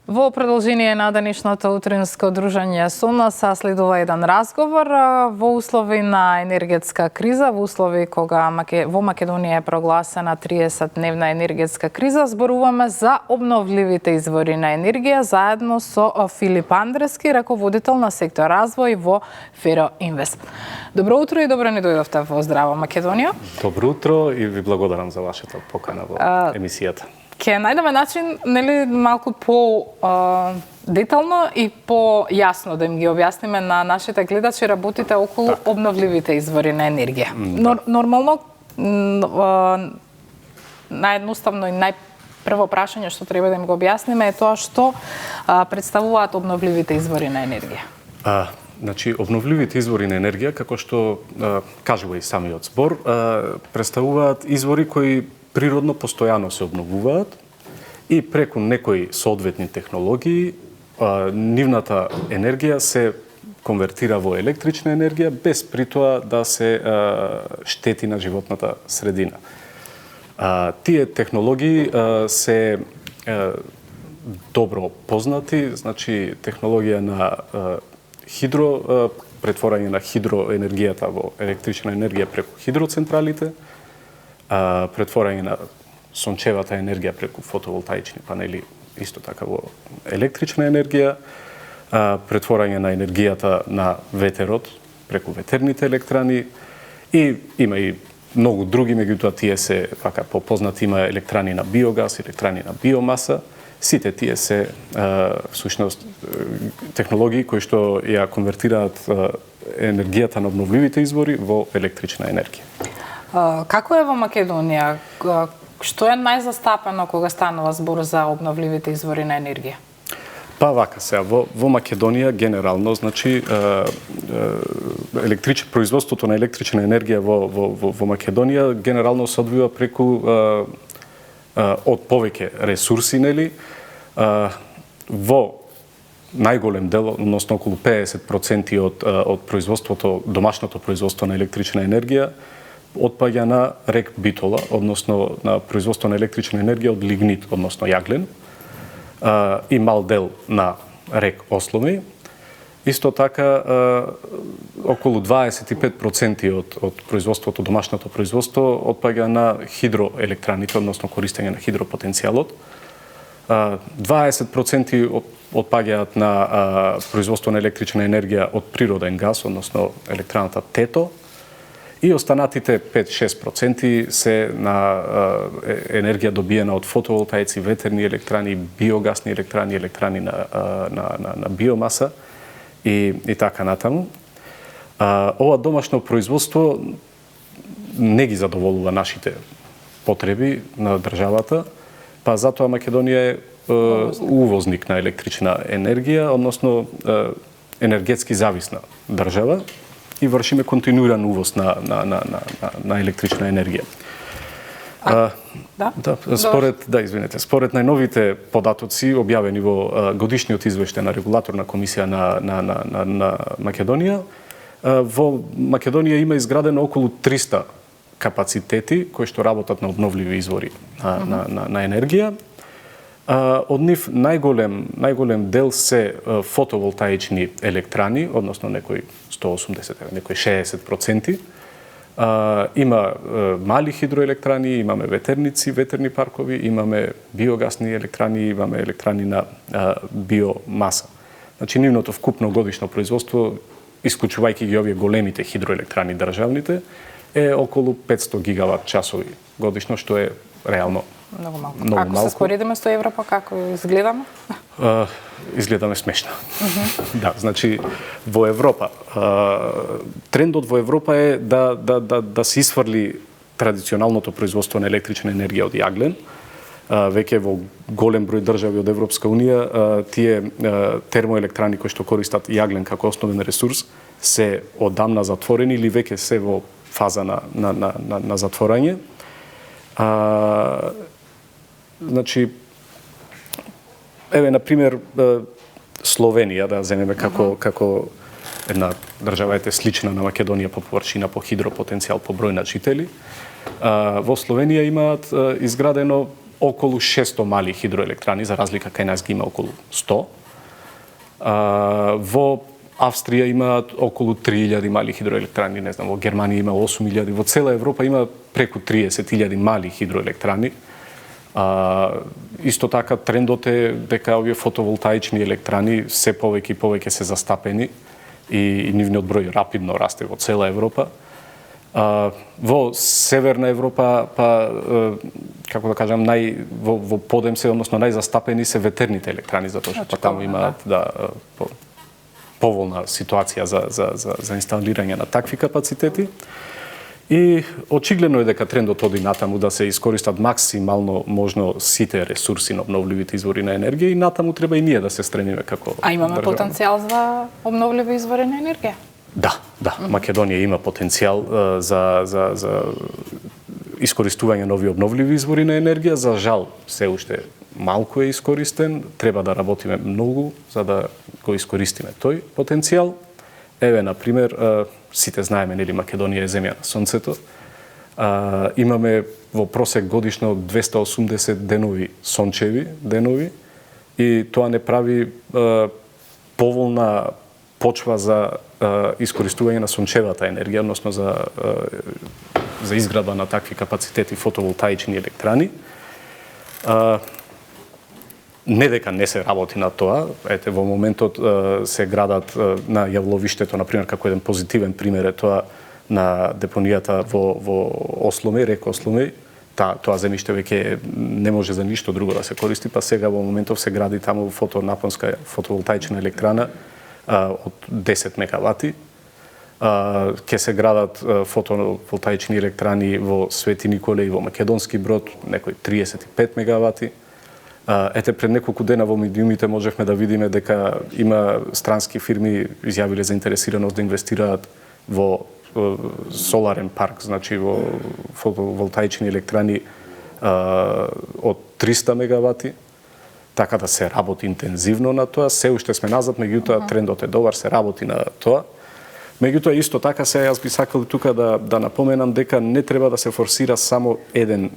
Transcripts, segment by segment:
Во продолжение на денешното утринско дружење со нас следува еден разговор во услови на енергетска криза, во услови кога во Македонија е прогласена 30-дневна енергетска криза. Зборуваме за обновливите извори на енергија заедно со Филип Андрески, раководител на сектор развој во Фероинвест. Добро утро и добро ни дојдовте во Здраво Македонија. Добро утро и ви благодарам за вашата покана во емисијата. Ке најдеме начин, нели, малку по-детално и по-јасно да им ги објасниме на нашите гледачи. Работите околу обновливите извори на енергија. Нормално, наједноставно и најпрво прашање што треба да им го објасниме е тоа што представуваат обновливите извори на енергија. Значи, обновливите извори на енергија, како што кажува и самиот збор, представуваат извори кои природно постојано се обновуваат и преку некои соодветни технологии нивната енергија се конвертира во електрична енергија без при тоа да се штети на животната средина. Тие технологии се добро познати, значи технологија на претворање на хидроенергијата во електрична енергија преку хидроцентралите, претворање на сончевата енергија преку фотоволтаични панели, исто така во електрична енергија, претворање на енергијата на ветерот преку ветерните електрани и има и многу други, меѓутоа тие се вака попознати, има електрани на биогас, електрани на биомаса. Сите тие се всушност технологии кои што ја конвертираат енергијата на обновливите извори во електрична енергија. Како е во Македонија? Што е најзастапено кога станува збор за обновливите извори на енергија? Па вака сега, во Македонија генерално, значи производството на електрична енергија во Македонија генерално се одвива преку од повеќе ресурси, нели? Во најголем дел, односно околу 50% од производството, домашното производство на електрична енергија отпаѓа на рек Битола, односно на производство на електрична енергија од лигнит, односно јаглен, и мал дел на рек Осломи. Исто така, околу 25% од производството, домашното производство, отпаѓа на хидроелектраните, односно користење на хидропотенцијалот. 20% отпаѓаат на производство на електрична енергија од природен газ, односно електраната Тето. И останатите 5-6% се на енергија добиена од фотоволтаици, ветерни електрани, биогасни електрани, електрани на биомаса и така натаму. Ова домашно производство не ги задоволува нашите потреби на државата, па затоа Македонија е увозник на електрична енергија, односно енергетски зависна држава, и вршиме континуиран увоз на електрична енергија. Според најновите податоци објавени во годишниот извештај на регулаторна комисија на Македонија, во Македонија има изградено околу 300 капацитети кои што работат на обновливи извори на енергија. Од нив најголем дел се фотоволтаични електрани, односно некои 180, некои 60%. Има мали хидроелектрани, имаме ветерни паркови, имаме биогасни електрани, имаме електрани на биомаса. Значи, нивното вкупно годишно производство, исклучувајќи ги овие големите хидроелектрани државните, е околу 500 гигават часови годишно, што е реално многу малку. Ако се споредиме со Европа, како изгледаме? Изгледаме смешно. Да, значи во Европа трендот во Европа е да се исфрли традиционалното производство на електрична енергија од јаглен. Веќе во голем број држави од Европска унија тие термоелектрани кои што користат јаглен како основен ресурс се одамна затворени или веќе се во фаза на затворање. Значи, еве, например, Словенија, да земеме како една држава слична на Македонија по површина, по хидропотенцијал, по број на жители. Во Словенија имаат изградено околу 600 мали хидроелектрани, за разлика кај нас ги има околу 100. Во Австрија имаат околу 3000 мали хидроелектрани, не знам, во Германија има 8000, во цела Европа има преку 30.000 мали хидроелектрани. Исто така трендот е дека овие фотоволтаични електрани се повеќе и повеќе се застапени и нивниот број рапидно расте во цела Европа. Во Северна Европа, како да кажам, во подем се, односно најзастапени се ветерните електрани, затоа што таму имаат поволна ситуација за инсталирање на такви капацитети. И очигледно е дека трендот оди натаму да се искористат максимално можно сите ресурси на обновливите извори на енергија и натаму треба и ние да се стремиме како А имаме држава. потенцијал за обновливи извори на енергија? Да. Македонија има потенцијал за искористување нови обновливи извори на енергија. За жал, се уште малку е искористен. Треба да работиме многу за да го искористиме тој потенцијал. Еве, на пример, сите знаеме, нели, Македонија е земја на сонцето. Имаме во просек годишно 280 денови сончеви денови и тоа не прави поволна почва за искористување на сончевата енергија, односно за изградба на такви капацитети фотоволтаични електрани. Не дека не се работи на тоа, ете во моментот се градат на јавловиштето, на пример, како еден позитивен пример е тоа на депонијата во Осломеј, река Осломеј. Тоа земјиште веќе не може за ништо друго да се користи, па сега во моментов се гради таму фотонапонска фотоволтаична електрана од 10 мегавати. Ќе се градат фотоволтаични електрани во Свети Николе и во Македонски Брод, некои 35 мегавати. Ете, пред неколку дена во медиумите можевме да видиме дека има странски фирми изјавиле заинтересираност да инвестираат во соларен парк, значи во фотоволтаични електрани од 300 мегавати. Така да се работи интензивно на тоа. Се уште сме назад, меѓутоа трендот е добар, се работи на тоа. Меѓутоа исто така се јас би сакал тука да напоменам дека не треба да се форсира само еден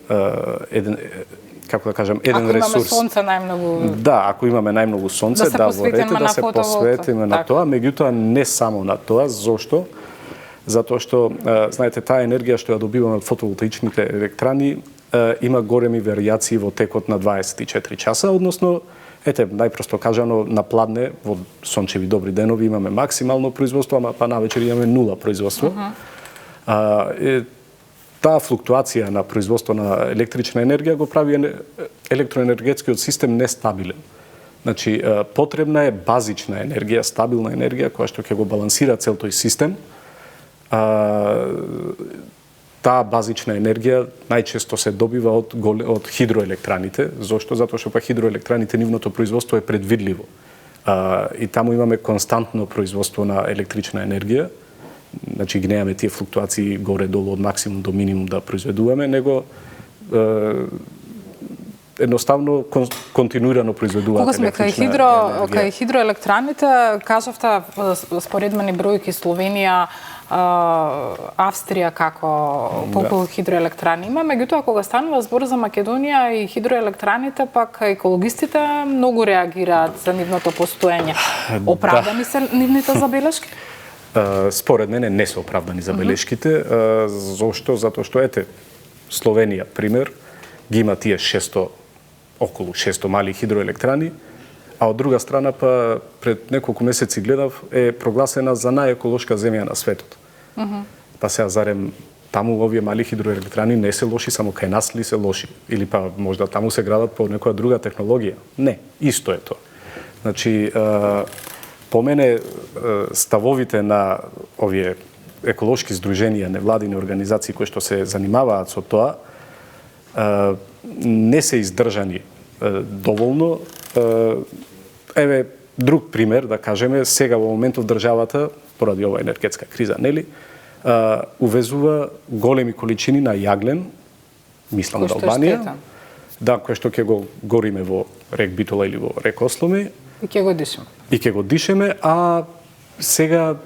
како да кажам, еден ресурс. Ако имаме сонце најмногу... Да, ако имаме најмногу сонце, во ред да се посветиме на тоа, меѓутоа не само на тоа. Зошто? Затоа што, знаете, таа енергија што ја добиваме од фотоволтаичните електрани има големи варијации во текот на 24 часа, односно, ете, најпросто кажано, на пладне, во сончеви добри денови имаме максимално производство, ама па навечер имаме нула производство. Таа флуктуација на производство на електрична енергија го прави електроенергетскиот систем нестабилен. Значи, потребна е базична енергија, стабилна енергија, која што ќе го балансира цел тој систем. Таа базична енергија најчесто се добива од хидроелектраните. Зошто? Затоа што па хидроелектраните нивното производство е предвидливо. И таму имаме константно производство на електрична енергија. Значи ги немаме тие флуктуации горе-долу од максимум до минимум да произведуваме, него едноставно континуирано произведуваат електрична енергија. Кога сме кај хидроелектраните, кажавте споредмени бројки Словенија, Австрија колку хидроелектрани има, меѓутоа кога станува збор за Македонија и хидроелектраните, пак екологистите многу реагираат за нивното постоење. Оправдани се нивните забелешки? Според мене не се оправдани забелешките. Зошто? Затоа што, ете, Словенија, пример, ги има тие околу 600 мали хидроелектрани, а од друга страна, па пред неколку месеци гледав, е прогласена за најеколошка земја на светот. Па сега зарем таму овие мали хидроелектрани не се лоши, само кај нас ли се лоши? Или па можда таму се градат по некоја друга технологија? Не, исто е тоа. Значи, по мене ставовите на овие еколошки здруженија, невладини организации кои што се занимаваат со тоа, не се издржани доволно. Еве, друг пример, да кажеме, сега во моментов државата, поради ова енергетска криза, нели, увезува големи количини на јаглен, мислам од Албанија, да, кој што ќе го гориме во рек Битола или во рек Осломеј. И ќе го дишеме. И ќе го дишеме, а сега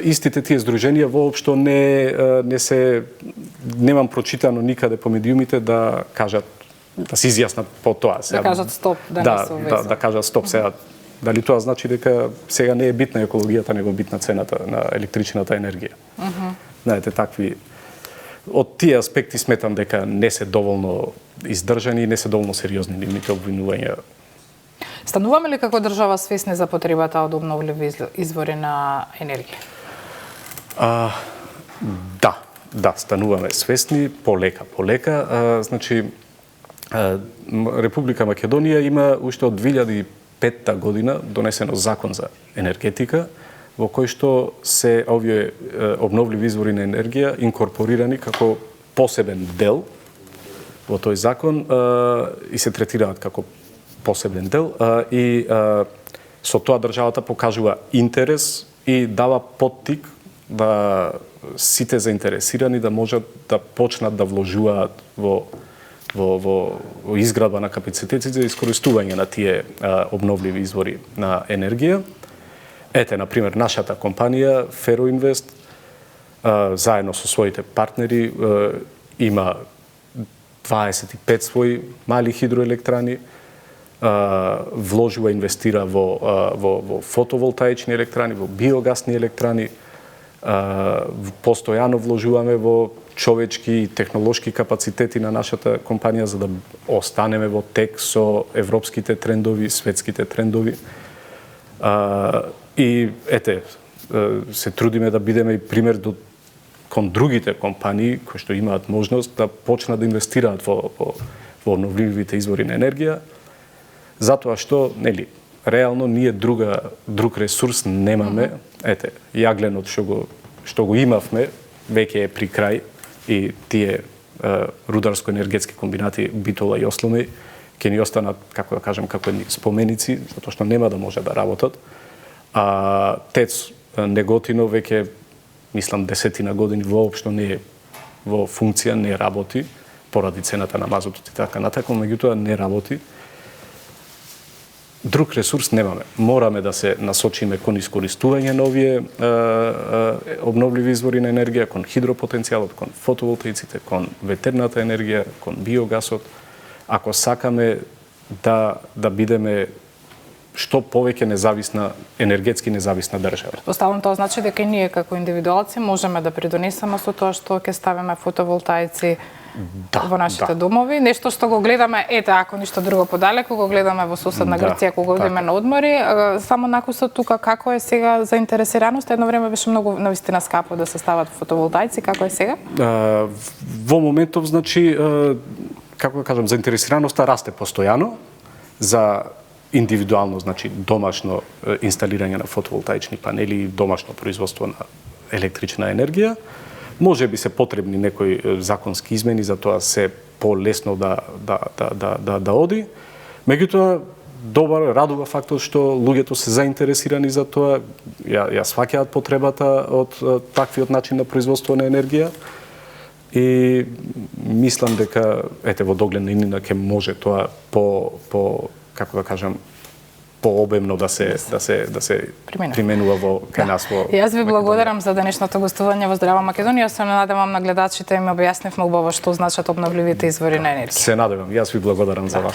истите тие здруженија воопшто немам прочитано никаде по медиумите да кажат да се изјаснат по тоа. Да кажат стоп, да не се увезат. Да кажат стоп сега. Дали тоа значи дека сега не е битна екологијата, него битна цената на електричната енергија. Знаете, такви од тие аспекти сметам дека не се доволно издржани и не се доволно сериозни нивните обвинувања. Стануваме ли како држава свесни за потребата од обновливи извори на енергија? Да, стануваме свесни, полека. Значи, Република Македонија има уште од 2005 година донесено закон за енергетика, во кој што се овие обновливи извори на енергија инкорпорирани како посебен дел во тој закон и се третираат како посебен дел и со тоа државата покажува интерес и дава поттик да сите заинтересирани да можат да почнат да вложуваат во изградба на капацитети за искористување на тие обновливи извори на енергија. Ете, например, нашата компанија Ferroinvest заедно со своите партнери има 25 своји мали хидроелектрани, вложува, инвестира во фотоволтаични електрани, во биогасни електрани, постојано вложуваме во човечки и технолошки капацитети на нашата компанија за да останеме во тек со европските трендови, светските трендови. И ете, се трудиме да бидеме и пример кон другите компании кои што имаат можност да почнат да инвестираат во обновливите извори на енергија, затоа што, нели, реално ние друг ресурс немаме. Ете, јагленот што го имавме, веќе е при крај и тие рударско-енергетски комбинати Битола и Осломеј ќе ни останат, како да кажем, како споменици, затоа што нема да може да работат. ТЕЦ Неготино веќе, мислам, 10 години воопшто не е во функција, не работи, поради цената на мазотот и така натака, меѓутоа не работи. Друг ресурс немаме. Мораме да се насочиме кон искористување на овие обновливи извори на енергија, кон хидропотенцијалот, кон фотоволтаиците, кон ветерната енергија, кон биогасот. Ако сакаме да бидеме што повеќе енергетски независна држава. Поставам тоа значи дека и ние како индивидуалци можеме да придонесеме со тоа што ќе ставиме фотоволтаици во нашите домови. Нешто што го гледаме, ете, ако ништо друго подалеку, го гледаме во соседна Грција кога одиме на одмори. Само накусот тука, како е сега заинтересираност? Едно време беше многу навистина скапо да се стават фотоволтаици, како е сега? Во моментов, значи, како да кажам, заинтересираноста расте постојано за индивидуално, значи домашно инсталирање на фотоволтаични панели и домашно производство на електрична енергија. Може би се потребни некои законски измени за тоа се полесно да оди. Меѓутоа, добар, радува фактот што луѓето се заинтересирани за тоа, ја сваќаат потребата од таквиот начин на производство на енергија и мислам дека ете во догледна иднина ќе може тоа по како да кажам, пообемно да се применува во кај нас во. Јас ви благодарам за денешното гостување во Здрава Македонија. Се надевам на гледачите им објаснивме убаво што значат обновливите извори на енергија. Се надевам. Јас ви благодарам за ваш